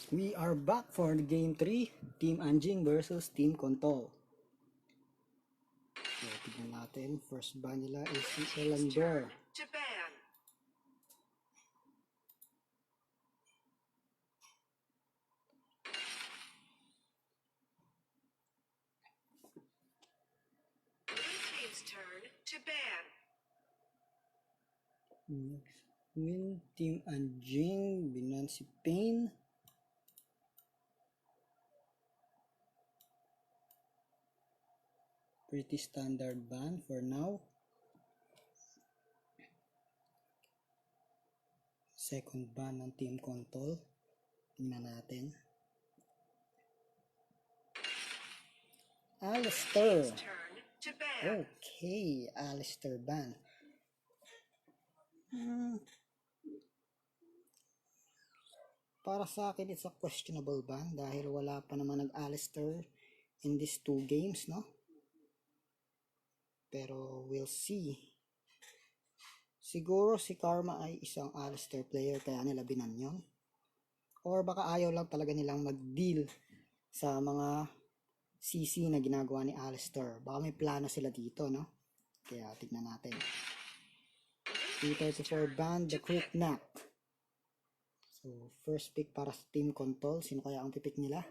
We are back for the game 3, Team Anjing versus Team Kontol. So, tignan natin. First ban nila is si Elandor. Japan. Blue team's turn to ban. Next win, Team Anjing, binan si Pain. Pretty standard ban for now. Second ban ng Team Kontol. Tingnan natin. Alistair. Team's turn to ban. Okay, Alistair ban. Para sa akin, it's a questionable ban dahil wala pa naman nag-Alistair in these 2 games, no? Pero we'll see. Siguro si Karma ay isang Alistair player kaya nila binan yun. Or baka ayaw lang talaga nilang mag-deal sa mga CC na ginagawa ni Alistair. Baka may plano sila dito, no? Kaya tignan natin. P34 ban, the Crook Knack. So, first pick para sa Team Kontol. Sino kaya ang pipick nila?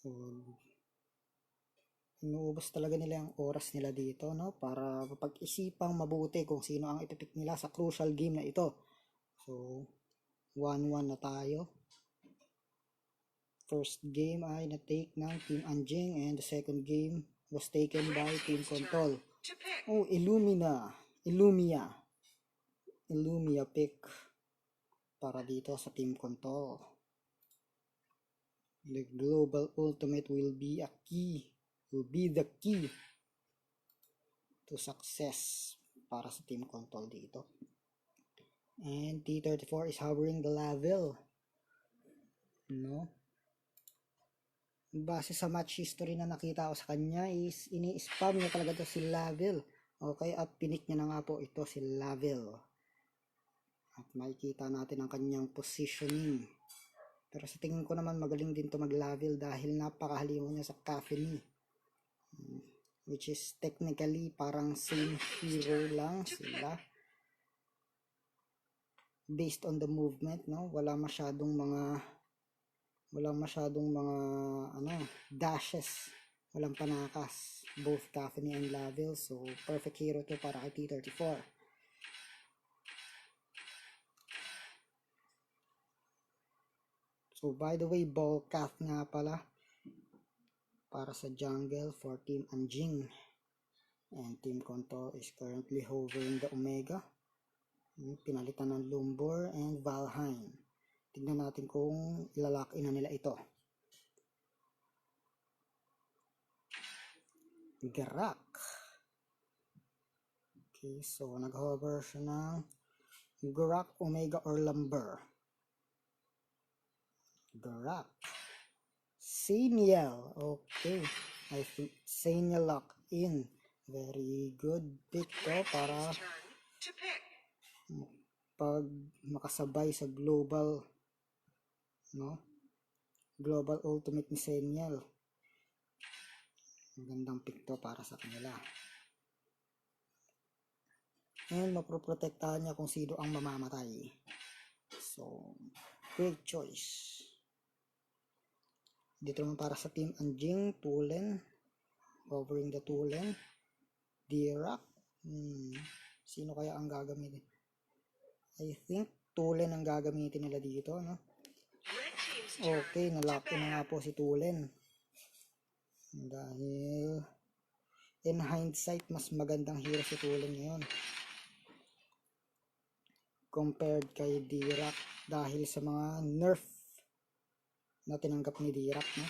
So, inuubos talaga nila yung oras nila dito, no? Para pag-isipang mabuti kung sino ang ipipick nila sa crucial game na ito. So, 1-1 na tayo. First game ay na-take ng Team Anjing and the second game was taken by Team Kontol. Oh, Illumia pick para dito sa Team Kontol. The global ultimate will be the key to success para sa Team Kontol dito. And T34 is hovering the level. No? Base sa match history na nakita ko sa kanya is ini-spam niya talaga to si level. Okay, at pinik niya na nga po ito si level. At makikita natin ang kanyang positioning. Pero sa tingin ko naman magaling din to mag-level dahil napakahalimo niya sa caffeine. Which is technically parang same hero lang sila. Based on the movement, no? Wala masyadong mga dashes. Walang panakas. Both caffeine and level. So, perfect hero to para kay T34. So, by the way, Ballcath nga pala para sa jungle for Team Anjing. And Team Kontol is currently hovering the Omega. Pinalitan ng Lumbor and Valheim. Tignan natin kung ilalak in na nila ito. Garak. Okay, so nag-hover siya ng Garak, Omega, or Lumber. Garak. Saniel. Okay. I think Saniel lock in. Very good pick to para pag makasabay sa global, no? Global ultimate ni Saniel. Magandang pick to para sa kanila. And maproprotektahan niya kung sino ang mamamatay. So, great choice. Dito naman para sa Team Anjing, Tulen. Covering the Tulen. Dirac. Sino kaya ang gagamitin? I think Tulen ang gagamitin nila dito, no? Okay, nalock in na nga po si Tulen. Dahil in hindsight, mas magandang hero si Tulen ngayon compared kay Dirac dahil sa mga nerf na tinanggap ni Dirac, no?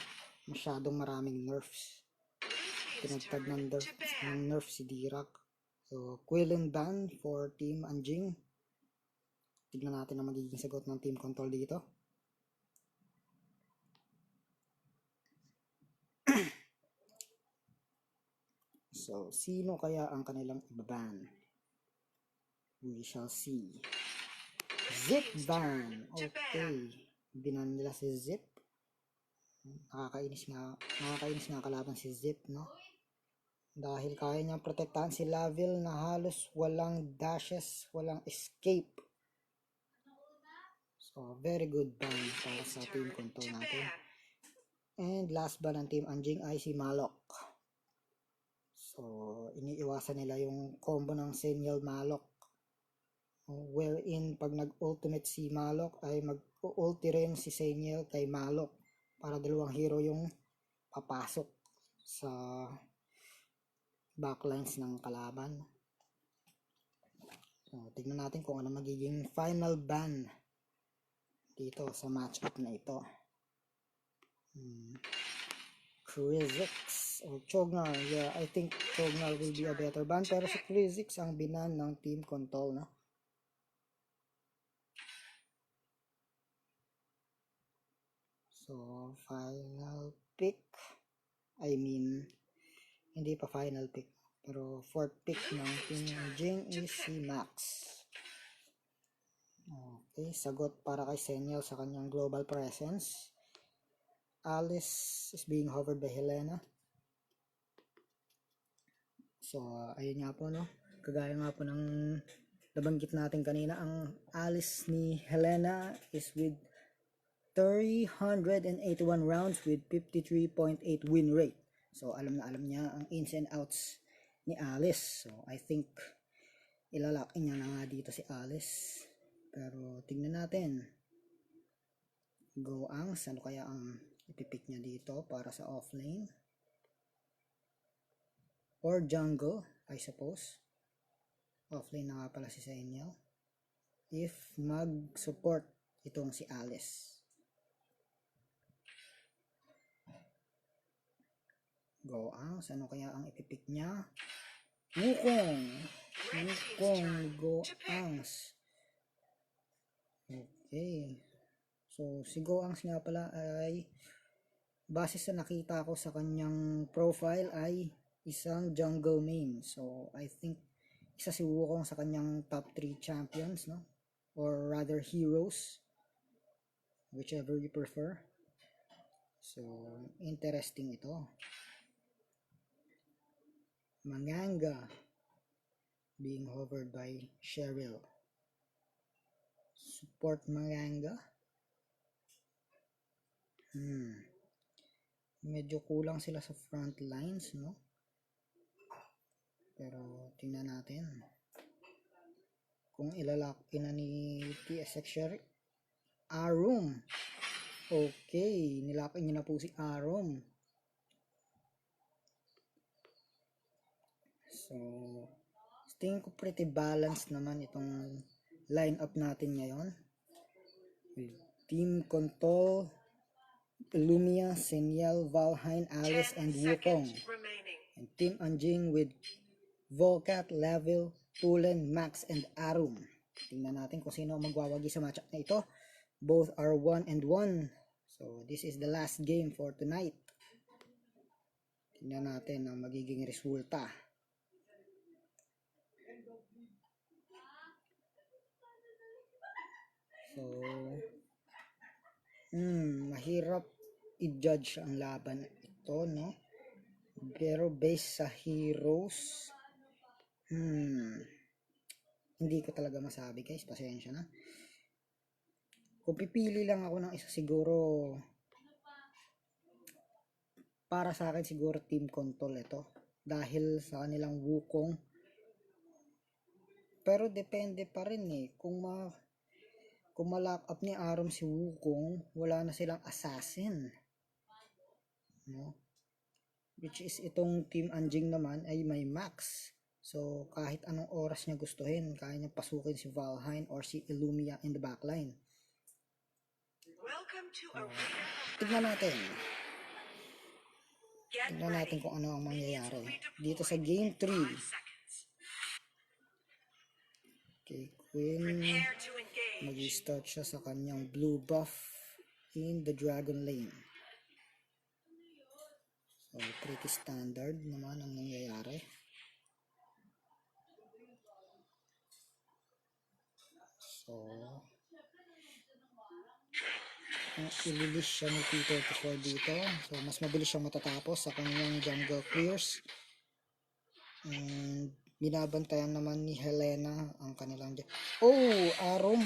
Masyadong maraming nerfs. Tinagtag ng nerf si Dirac. So, Quillen ban for Team Anjing. Tignan natin ang magiging sagot ng Team Kontol dito. So, sino kaya ang kanilang ibaban? We shall see. Zip ban. Okay. Binan nila si Zip. Nakakainis nga kalaban si Zip, no? Dahil kaya niyang protektahan si Laville na halos walang dashes, walang escape. So, very good ban para sa team control natin. And last ban ng team Anjing ay si Malok. So, iniiwasan nila yung combo ng Senial Malok. Wherein, pag nag-ultimate si Malok, ay mag-ulti rin si Senial kay Malok. Para dalawang hero yung papasok sa backlines ng kalaban. So, tignan natin kung ano magiging final ban dito sa matchup na ito. Krizix or Chognar. Yeah, I think Chognar will be a better ban. Pero si Krizix ang binan ng team control, no? So, final pick. I mean, hindi pa final pick. Pero fourth pick ng team Jing is si Max. Okay, sagot para kay Senial sa kanyang global presence. Alice is being hovered by Helena. So, ayun nga po, no? Kagaya nga po ng nabanggit natin kanina, ang Alice ni Helena is with 381 rounds with 53.8 win rate. So, alam na alam niya ang ins and outs ni Alice. So, I think ilalaki niya na nga dito si Alice. Pero, tingnan natin. Goangs, ano kaya ang ipipick niya dito para sa offlane? Or jungle, I suppose. Offlane na nga pala si Senial. If mag-support itong si Alice. Goangs, ano kaya ang ipipick niya? Wukong Goangs. Okay. So, si Goangs nga pala ay base sa nakita ko sa kanyang profile ay isang jungle main. So, I think isa si Wukong sa kanyang top 3 champions, no? Or rather heroes. Whichever you prefer. So, interesting ito. Manganga being hovered by Cheryl. Support Manganga. Medyo kulang sila sa front lines, no? Pero tingnan natin kung ilalak na ni TSX Sherry. Arum. Okay, nilapin niya na po si Arum. So, tingin ko pretty balanced naman itong lineup natin ngayon. With Team Control, Illumia, Senial, Valheim, Alice, and Wukong. And Team Anjing with Volcat, Laville, Tulen, Max, and Arum. Tingnan natin kung sino magwawagi sa matchup na ito. Both are 1-1. So, this is the last game for tonight. Tingnan natin ang magiging resulta. So, mahirap i-judge ang laban ito, no? Pero based sa heroes, hindi ko talaga masabi, guys. Pasensya na. Kung pipili lang ako ng isa, siguro para sa akin siguro Team Control ito. Dahil sa kanilang Wukong. Pero depende pa rin eh. Kung ma-lock up ni Arum si Wukong, wala na silang assassin. No? Which is itong Team Anjing naman ay may Max. So kahit anong oras niya gustuhin, kaya niya pasukin si Valheim or si Illumia in the backline. Tignan natin. Tignan natin kung ano ang mangyayari dito sa Game 3. Okay, Queen. Mag-start siya sa kanyang blue buff in the Dragon Lane. So, pretty standard naman ang nangyayari. So, ililis siya ni P34 dito. So, mas mabilis siyang matatapos sa kanyang jungle clears. And, binabantayan naman ni Helena ang kanilang... Oh! Arum!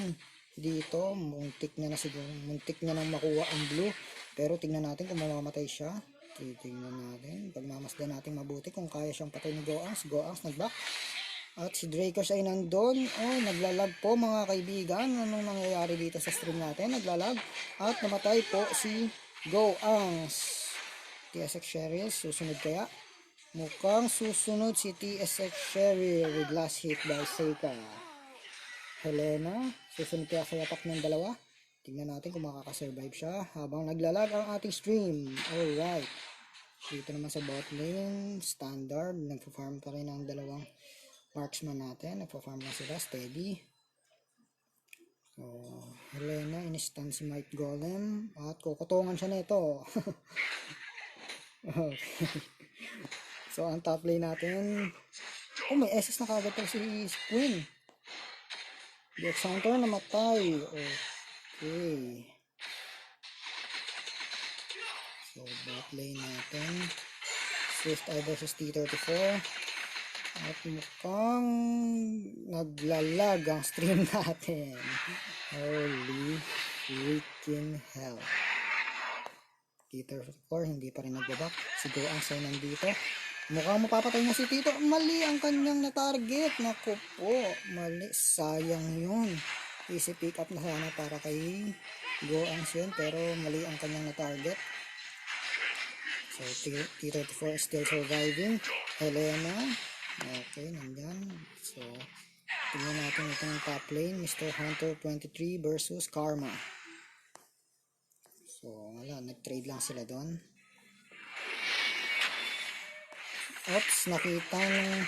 Dito, muntik niya nang makuha ang blue. Pero tingnan natin kung mamamatay siya. Titingnan natin. Pagmamasdan natin mabuti kung kaya siyang patay ni Goangs. Goangs nag-back. At si Drakers ay nandun. Oh, naglalag po mga kaibigan. Anong nangyayari dito sa stream natin? Naglalag. At namatay po si Goangs. TSX Cheryl, susunod kaya? Mukhang susunod si TSX Cheryl with last hit by Seika. Helena, susunod kaya sa yapak ng dalawa? Tingnan natin kung makakasurvive siya habang naglalag ang ating stream. Alright. Dito naman sa bot lane, standard. Nagpa-farm pa rin ang dalawang marksman natin. Nagpa-farm na sila, steady. So, Helena, in-stun si Might Golem. At kukutungan siya nito. Okay. So, ang top lane natin. Oh, may SS na kagad pa si Queen. The Hunter namatay. Okay. So, bot lane natin. Swift Eye versus T34. At mukhang naglalag ang stream natin. Holy freaking hell. T34 hindi pa rin nagbabak. Si Goangs ay nandito. Mukhang mapapatay na si Tito. Mali ang kanyang na-target. Naku po. Mali. Sayang yun. Easy pick up na sana para kay Goangs yun. Pero mali ang kanyang na-target. So, T34 is still surviving. Helena. Okay, nandyan. So, tingnan natin itong top lane. Mr. Hunter 23 versus Karma. So, wala. Nag-trade lang sila doon. Oops, nakita ng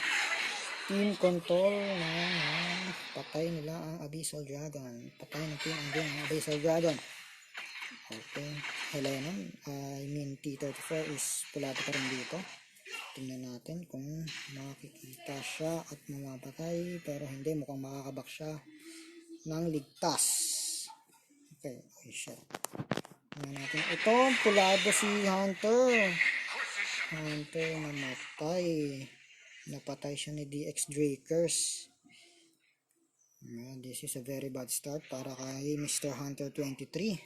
team control na patay nila ang Abyssal Dragon. Patay ng team ang Abyssal Dragon. Okay, Helena, I mean T34 is pulado pa rin dito. Tingnan natin kung makikita siya at mamapatay. Pero hindi, mukhang makakabak siya ng ligtas. Okay, oh shit. Tingnan natin. Ito, pulado si Hunter. Hunter namatay. Napatay siya ni DX Drakers. This is a very bad start para kay Mr. Hunter 23.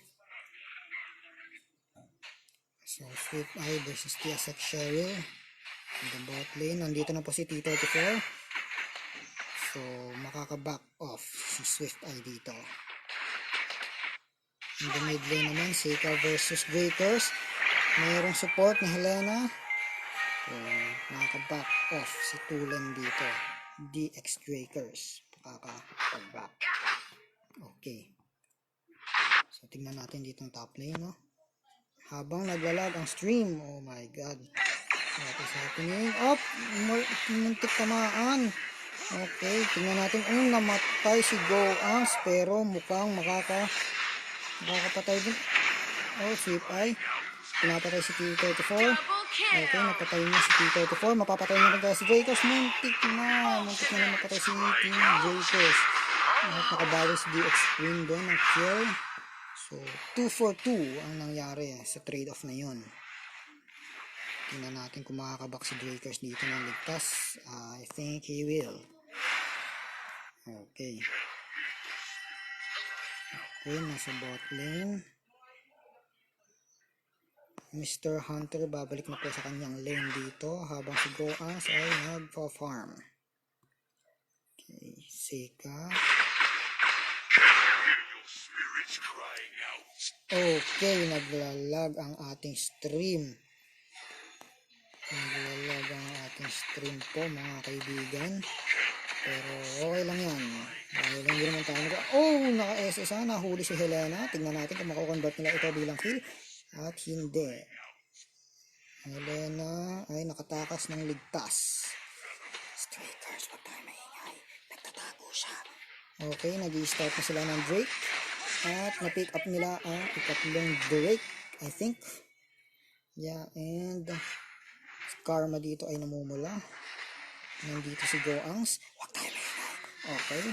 So, Swift Eye versus TSX Cheryl. In the bot lane. Nandito na po si T34. So, makaka-back off si Swift Eye dito. In the mid lane naman, Seika versus Drakers. Mayroong support ni Helena. So, nakaka-back off si Tulen dito. DX Drakers. Makaka-back. Okay. So, tingnan natin dito ang top lane, no? Habang naglalag ang stream. Oh my god. What is happening? Up! Muntik tamaan. Okay. Tingnan natin. Namatay si Goangs. Pero mukhang makakapatay din. Oh, Swift Eye. Pinapatay si T34. Okay, napatay niya si T34. Mapapatay niya rin kaya si Drakers. Muntik na mapatay si Team Drakers. At nakabawi si DX Queen doon ng kill. So, 2 for 2 ang nangyari sa trade-off na yun. Tingnan natin kung makakabak si Drakers dito ng ligtas. I think he will. Okay. Okay, nasa bot lane. Mr. Hunter babalik na po sa kanyang lane dito habang si Goangs ay nagpa-farm. Okay, Seika. Okay, naglalag ang ating stream. Naglalag ang ating stream po mga kaibigan. Pero okay lang yan. Okay lang din naman tayo. Oh, naka-SS na. Nahuli si Helena. Tingnan natin kung makakonvert nila ito bilang kill. At hindi. Helena ay nakatakas ng ligtas. Strikers, wag tayo maingay. Nagtatago siya. Okay, nag-i-start na sila ng Drake. At na-pick up nila ang ikatlong Drake, I think. Yeah, and Karma dito ay namumula. Nandito si Goangs. Huwag tayo maingay. Okay.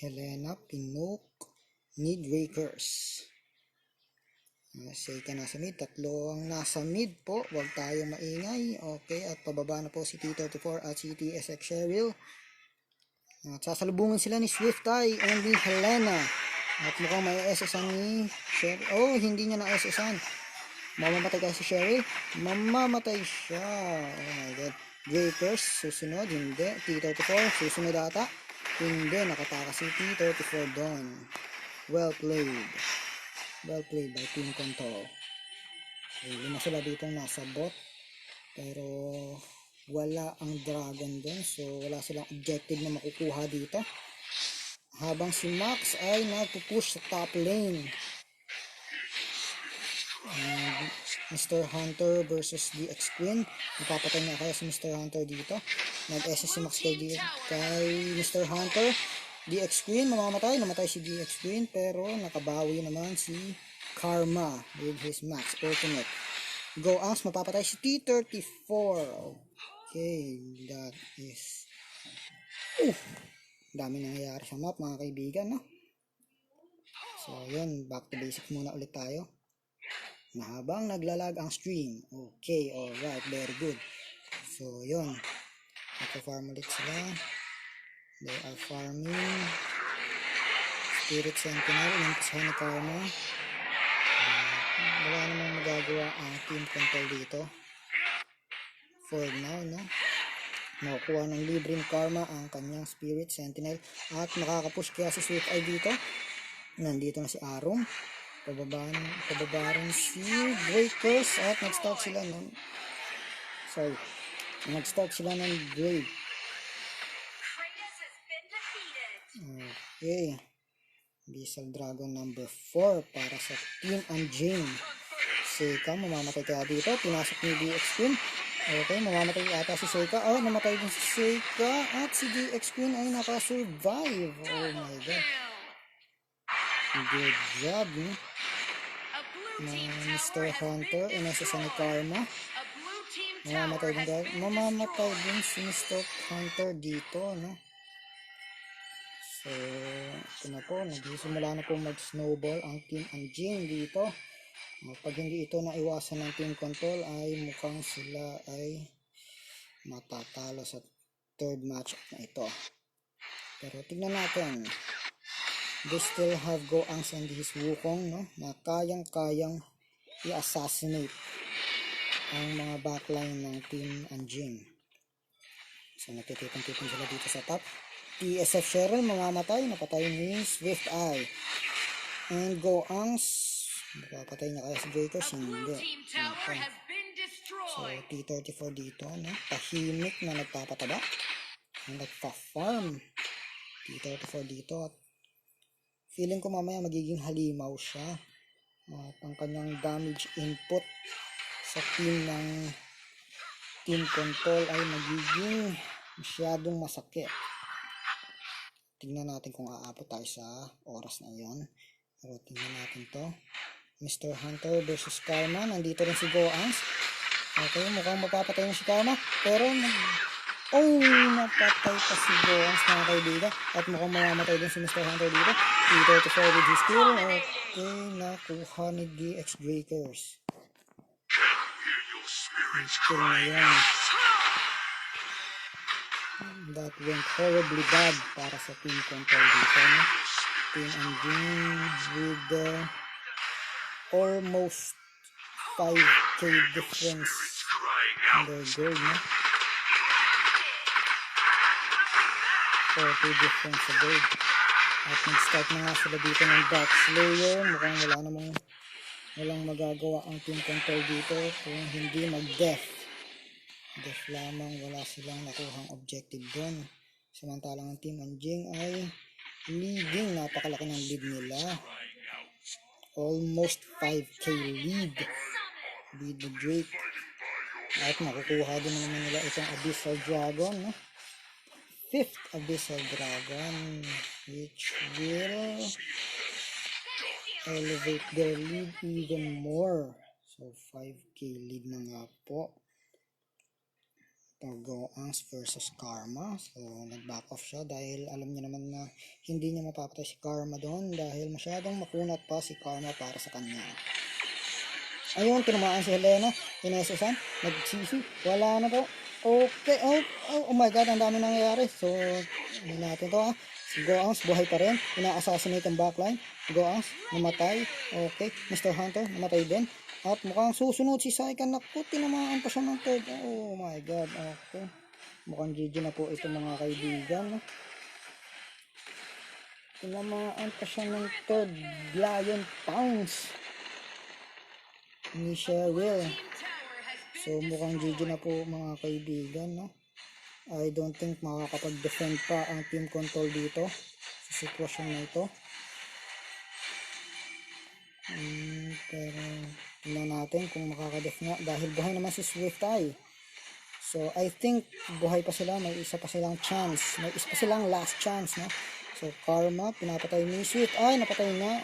Helena, Pinok, Mid Rakers. Seika nasa mid. Tatlo ang nasa mid po. Huwag tayo maingay. Okay. At pababa na po si T34 at si TSX Cheryl. At sasalubungin sila ni Swift Eye and ni Helena. At mukhang may SS-an ni Cheryl. Oh, hindi niya na SS-an. Mamamatay kasi si Cheryl. Mamamatay siya. Oh my god. Breakers, susunod. Hindi. T34, susunod ata. Hindi. Nakatakas si T34 doon. Well played. Well played by Team Control. Okay, lima sila dito nasa bot. Pero wala ang dragon doon. So wala silang objective na makukuha dito. Habang si Max ay nagpupush sa top lane. Mr. Hunter versus DX Queen. Napapatay niya kaya si Mr. Hunter dito. Nag-SS si Max kay Mr. Hunter. DX Queen mamamatay. Namatay si DX Queen. Pero nakabawi naman si Karma with his Max Ultimate. Goangs mapapatay si T34. Okay. That is... dami nangyayari sa map mga kaibigan, no? So yun. Back to basic muna ulit tayo. Na habang naglalag ang stream. Okay, alright, very good. So, yun. Nagpa-farm ulit sila. They are farming. Spirit Sentinel, inampisahan ni Karma. Wala namang magagawa ang Team Control dito. For now, no? Nakukuha ng libreng Karma ang kanyang Spirit Sentinel. At makakapush kaya si Swift Eye dito. Nandito na si Arum. Pababa rin si Breakers at nag-start sila ng Grave. Okay. Diesel Dragon number 4 para sa Team Anjing. Seika, mamamatay kaya dito. Pinasok ni DX Queen. Okay, mamamatay ata si Seika. Oh, namatay din si Seika. At si DX Queen ay nakasurvive. Oh my god. Good job, no? Na Mr. Hunter, inasasa ni Karma. Mamamatay din si Mr. Hunter dito, no? So, ito na po, nagsisimula na po mag-snowball ang Team Anjing dito. Pag hindi ito naiwasan ng Team Control, ay mukhang sila ay matatalo sa third match na ito. Pero tignan natin. They still have Goangs and his Wukong, no? Na kayang-kayang i-assassinate ang mga backline ng Team Anjing. So nagtitipon-tipon sila dito sa top. TSF Cheryl mamamatay, napatay ni Swift Eye. And Goangs, mapapatay niya kaya si Breakers? Hindi. Okay. So T34 dito, no? Tahimik na nagpapataba. Nagpa-farm. T34 dito at feeling ko mamaya magiging halimaw siya. At ang kanyang damage input sa team ng Team Control ay magiging masyadong masakit. Tingnan natin kung aabot tayo sa oras na yon. Pero tingnan natin to. Mr. Hunter versus Karma. Nandito rin si Goangs. Okay, mukhang mapapatay na si Karma. Pero napatay pa si Goangs mga kaibigan. At mukhang mamamatay din si Mr. Hunter dito. T34 with his kill. Okay, nakuha ni DX Breakers. Kill na yan. That went horribly bad para sa Team Control dito, no? Team Anjing with almost 5k difference in their gold, no? 40 difference sa gold. At nag-start na nga sila dito ng Dark Slayer. Mukhang walang magagawa ang Team Control dito kung hindi mag-death. Death lamang, wala silang nakuhang objective doon. Samantalang ang Team Anjing ay leading, napakalaki ng lead nila. Almost 5k lead with the Drake. At makukuha din naman nila itong Abyssal Dragon, no? 5th Abyssal Dragon, which will elevate their lead even more. So, 5k lead na nga po. Goangs versus Karma. So, nag-back off siya dahil alam niya naman na hindi niya mapapatay si Karma doon dahil masyadong makunat pa si Karma para sa kanya. Ayun, tinamaan si Helena. Inesusan. Nagsisi. Wala na po. Okay. Oh my God. Ang dami nangyayari. So, hindi natin to Si Goangs, buhay pa rin. Ina-assassinate ang backline. Goangs, namatay. Okay. Mr. Hunter, namatay din. At mukhang susunod si Saikan. Naku, tinamaan pa siya ng third. Oh my God. Okay. Mukhang GG na po ito mga kaibigan. Tinamaan pa siya ng third. Lion Pounce ni Cheryl. So mukhang GG na po mga kaibigan, no? I don't think makakapag-defend pa ang team control dito sa sitwasyon na ito. Pero tingnan natin kung makakadef nga dahil buhay naman si Swift Eye. So I think buhay pa sila, may isa pa silang chance, may isa pa silang last chance, no? So Karma, pinapatay ni Swift Eye, napatay nga.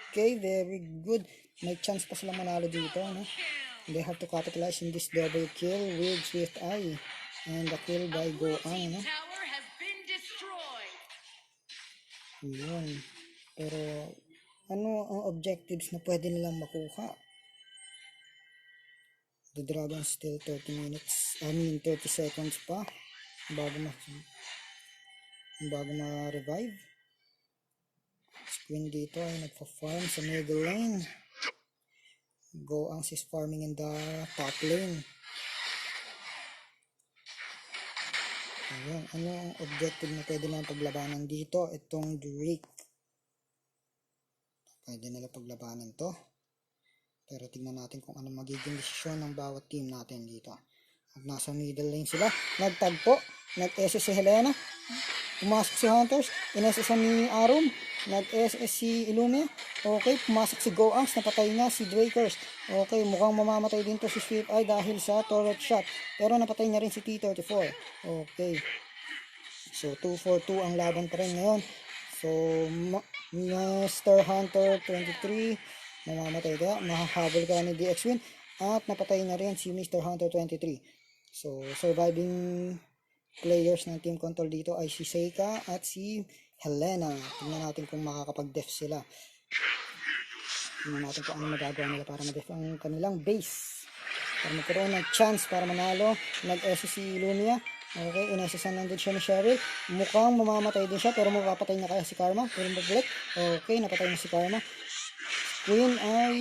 Okay, very good. May chance pa silang manalo dito, no? They have to capitalize in this double kill with Swift Eye and the kill by Goang, no? Yun. Pero ano ang objectives na pwede nilang makuha? The Dragon still 30 seconds pa bago ma-revive. Queen dito ay nagpa-farm sa middle lane. Goangs is farming in the top lane. Ayan, ano ang objective na pwede lang paglabanan dito? Itong Drake. Pwede nila paglabanan to. Pero tingnan natin kung ano magiging desisyon ng bawat team natin dito. At nasa middle lane sila. Nagtagpo. Nag-SS si Helena. Pumasok si Hunters. In-SS ni Arum. Nag-SS si Illumia. Okay, pumasok si Goangs. Napatay niya si Drakers. Okay, mukhang mamamatay din to si Swift Eye dahil sa turret shot. Pero napatay niya rin si T-34. Okay. So, 2-4-2 ang laban pa rin ngayon. So, Mr. Hunter 23 mamamatay ka. Mahahabol ka ni DX-Win. At napatay na rin si Mr. Hunter 23. So, surviving players ng team control dito ay si Seika at si Helena. Tingnan natin kung makakapag-def sila. Tingnan natin kung ano magagawa nila para ma-def ang kanilang base. Para magkaroon ng chance para manalo. Nag-SS si Lumia. Okay, inasasan lang din siya ni Cheryl. Mukhang mamamatay din siya pero mapapatay na kaya si Karma. Pero mabalik. Okay, napatay na si Karma. Queen ay...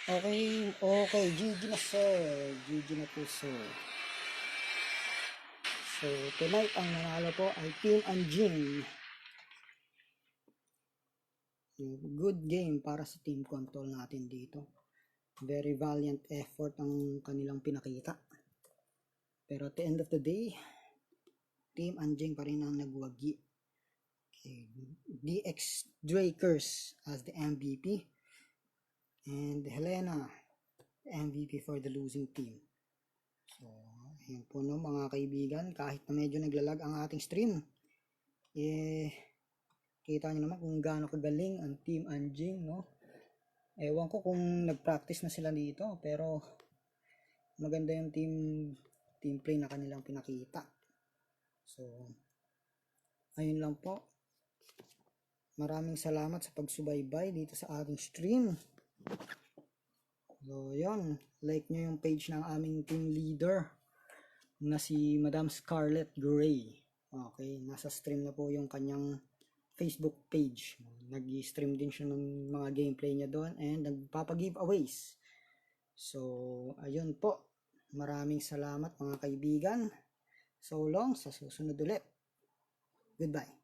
Okay. GG na sir. GG na po sir. So, tonight ang nanalo po ay Team Anjing. Good game para sa team control natin dito. Very valiant effort ang kanilang pinakita. Pero at the end of the day, Team Anjing pa rin ang nagwagi. Okay. DX Drakers as the MVP. And Helena, MVP for the losing team. So, ayun po no mga kaibigan, kahit na medyo naglalag ang ating stream, kita nyo naman kung gaano kagaling ang Team Anjing, no? Ewan ko kung nag-practice na sila dito, pero maganda yung team play na kanilang pinakita. So, ayun lang po. Maraming salamat sa pagsubaybay dito sa ating stream. So, yun. Like nyo yung page ng aming team leader na si Madam Scarlet Gray. Okay, nasa stream na po yung kanyang Facebook page. Nag-stream din siya ng mga gameplay niya doon and nagpapag-giveaways. So, ayun po. Maraming salamat mga kaibigan. So long, sa susunod ulit. Goodbye.